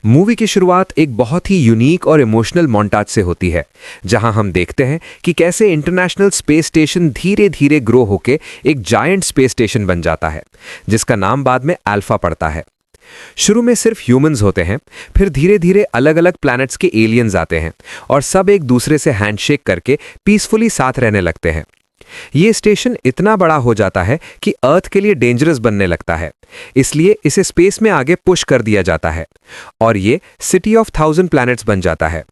Movie की शुरुआत एक बहुत ही यूनिक और इमोशनल मोन्टाज से होती है, जहां हम देखते हैं कि कैसे इंटरनेशनल स्पेस स्टेशन धीरे धीरे ग्रो होके एक जायंट स्पेस स्टेशन बन जाता है, जिसका नाम बाद में अल्फा पड़ता है। शुरू में सिर्फ ह्यूमंस होते हैं, फिर धीरे धीरे अलग अलग प्लैनेट्स के एलियंस आते हैं और सब एक दूसरे से हैंडशेक करके पीसफुली साथ रहने लगते हैं। ये स्टेशन इतना बड़ा हो जाता है कि अर्थ के लिए डेंजरस बनने लगता है, इसलिए इसे स्पेस में आगे पुश कर दिया जाता है और ये सिटी ऑफ 1000 प्लैनेट्स बन जाता है।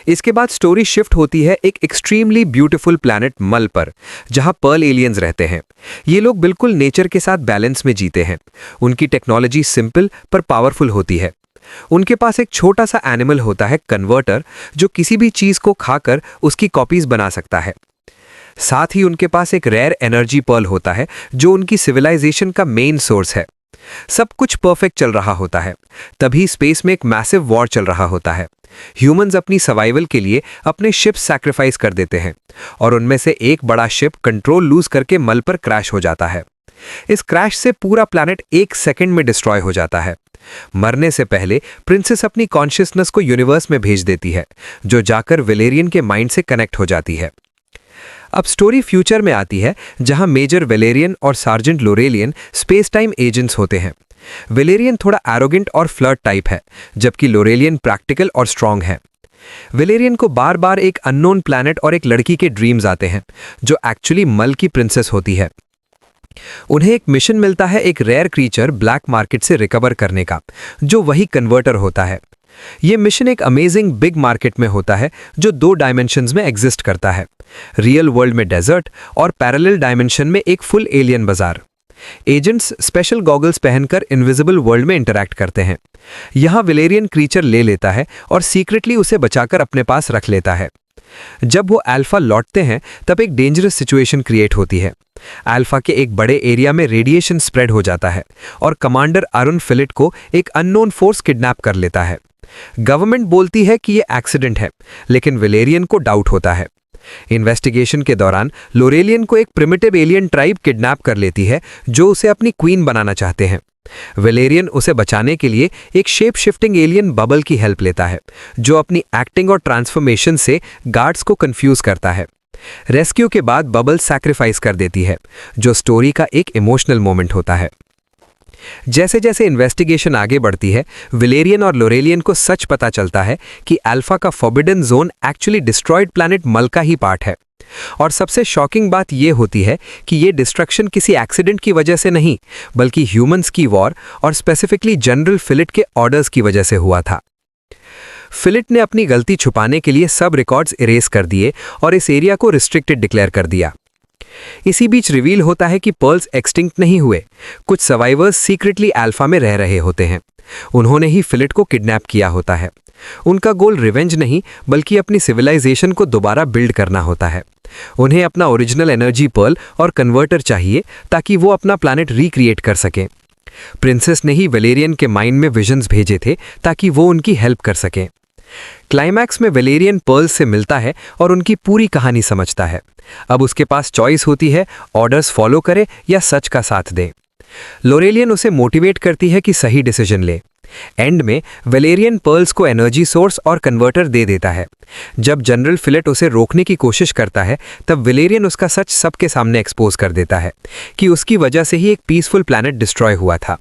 इसके बाद स्टोरी शिफ्ट होती है एक एक्सट्रीमली ब्यूटीफुल प्लैनेट मल पर, जहां पर्ल एलियंस रहते हैं। ये लोग बिल्कुल नेचर के साथ बैलेंस में जीते हैं। उनकी टेक्नोलॉजी सिंपल पर पावरफुल होती है। उनके पास एक छोटा सा एनिमल होता है, कन्वर्टर, जो किसी भी चीज को खाकर उसकी कॉपीज बना सकता है। साथ ही उनके पास एक रेयर एनर्जी पर्ल होता है, जो उनकी सिविलाइजेशन का मेन सोर्स है। सब कुछ परफेक्ट चल रहा होता है, तभी स्पेस में एक मैसिव वॉर चल रहा होता है। ह्यूमंस अपनी सर्वाइवल के लिए अपने शिप सैक्रिफाइस कर देते हैं और उनमें से एक बड़ा शिप कंट्रोल लूज करके मल पर क्रैश हो जाता है। इस क्रैश से पूरा प्लैनेट एक सेकंड में डिस्ट्रॉय हो जाता है। मरने से पहले प्रिंसेस अपनी कॉन्शियसनेस को यूनिवर्स में भेज देती है, जो जाकर वेलेरियन के माइंड से कनेक्ट हो जाती है। अब स्टोरी फ्यूचर में आती है, जहां मेजर वेलेरियन और सार्जेंट लोरेलियन स्पेस टाइम एजेंट्स होते हैं। वेलेरियन थोड़ा एरोगेंट और फ्लर्ट टाइप है, जबकि लोरेलियन प्रैक्टिकल और स्ट्रांग है। वेलेरियन को बार बार एक अननोन प्लैनेट और एक लड़की के ड्रीम्स आते हैं, जो एक्चुअली मल की प्रिंसेस होती है। उन्हें एक मिशन मिलता है एक रेयर क्रीचर ब्लैक मार्केट से रिकवर करने का, जो वही कन्वर्टर होता है। यह मिशन एक अमेजिंग बिग मार्केट में होता है, जो 2 डायमेंशंस में एग्जिस्ट करता है, रियल वर्ल्ड में डेजर्ट और पैरेलल डायमेंशन में एक फुल एलियन बाजार। एजेंट्स स्पेशल गॉगल्स पहनकर इनविजिबल वर्ल्ड में इंटरैक्ट करते हैं। यहां वेलेरियन क्रीचर ले लेता है और सीक्रेटली उसे बचाकर अपने पास रख लेता है। जब वो अल्फा लौटते हैं, तब एक डेंजरस सिचुएशन क्रिएट होती है। अल्फा के एक बड़े एरिया में रेडिएशन स्प्रेड हो जाता है और कमांडर अरुण फिलिट को एक अननोन फोर्स किडनैप कर लेता है। गवर्नमेंट बोलती है कि यह एक्सीडेंट है, लेकिन वेलेरियन को डाउट होता है। इन्वेस्टिगेशन के दौरान लोरेलियन को एक प्रिमिटिव एलियन ट्राइब किडनैप कर लेती है, जो उसे अपनी क्वीन बनाना चाहते हैं। वेलेरियन उसे बचाने के लिए एक शेप शिफ्टिंग एलियन बबल की हेल्प लेता है, जो अपनी एक्टिंग और ट्रांसफॉर्मेशन से गार्ड्स को कंफ्यूज करता है। रेस्क्यू के बाद बबल सैक्रिफाइस कर देती है, जो स्टोरी का एक इमोशनल मोमेंट होता है। जैसे जैसे इन्वेस्टिगेशन आगे बढ़ती है, वेलेरियन और लोरेलियन को सच पता चलता है कि अल्फा का forbidden zone actually destroyed planet मल का ही पार्ट है। और सबसे शॉकिंग बात यह होती है कि यह डिस्ट्रक्शन किसी एक्सीडेंट की वजह से नहीं, बल्कि ह्यूमंस की वॉर और स्पेसिफिकली जनरल फिलिट के ऑर्डर्स की वजह से हुआ था। फिलिट ने अपनी गलती छुपाने के लिए सब रिकॉर्ड्स इरेज कर दिए और इस एरिया को रिस्ट्रिक्टेड डिक्लेयर कर दिया। इसी बीच रिवील होता है कि पर्ल्स एक्सटिंक्ट नहीं हुए। कुछ सर्वाइवर्स सीक्रेटली अल्फा में रह रहे होते हैं। उन्होंने ही फिलिट को किडनैप किया होता है। उनका गोल रिवेंज नहीं, बल्कि अपनी सिविलाइजेशन को दोबारा बिल्ड करना होता है। उन्हें अपना ओरिजिनल एनर्जी पर्ल और कन्वर्टर चाहिए, ताकि वो अपना प्लैनेट रिक्रिएट कर सकें। प्रिंसेस ने ही वेलेरियन के माइंड में विजन्स भेजे थे, ताकि वो उनकी हेल्प कर सकें। क्लाइमैक्स में वेलेरियन पर्ल से मिलता है और उनकी पूरी कहानी समझता है। अब उसके पास चॉइस होती है, ऑर्डर्स फॉलो करे या सच का साथ दे। लोरेलियन उसे मोटिवेट करती है कि सही डिसीजन ले। एंड में वेलेरियन पर्ल्स को एनर्जी सोर्स और कन्वर्टर दे देता है। जब जनरल फिलेट उसे रोकने की कोशिश करता है, तब वेलेरियन उसका सच सबके सामने एक्सपोज कर देता है कि उसकी वजह से ही एक पीसफुल प्लैनेट डिस्ट्रॉय हुआ था।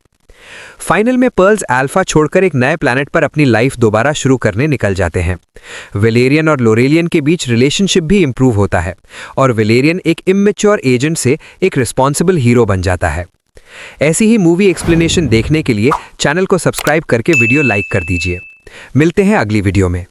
फाइनल में पर्ल्स अल्फा छोड़कर एक नए प्लैनेट पर अपनी लाइफ दोबारा शुरू करने निकल जाते हैं। वेलेरियन और लोरेलियन के बीच रिलेशनशिप भी इंप्रूव होता है और वेलेरियन एक इमैच्योर एजेंट से एक रिस्पॉन्सिबल हीरो बन जाता है। ऐसी ही मूवी एक्सप्लेनेशन देखने के लिए चैनल को सब्सक्राइब करके वीडियो लाइक कर दीजिए। मिलते हैं अगली वीडियो में।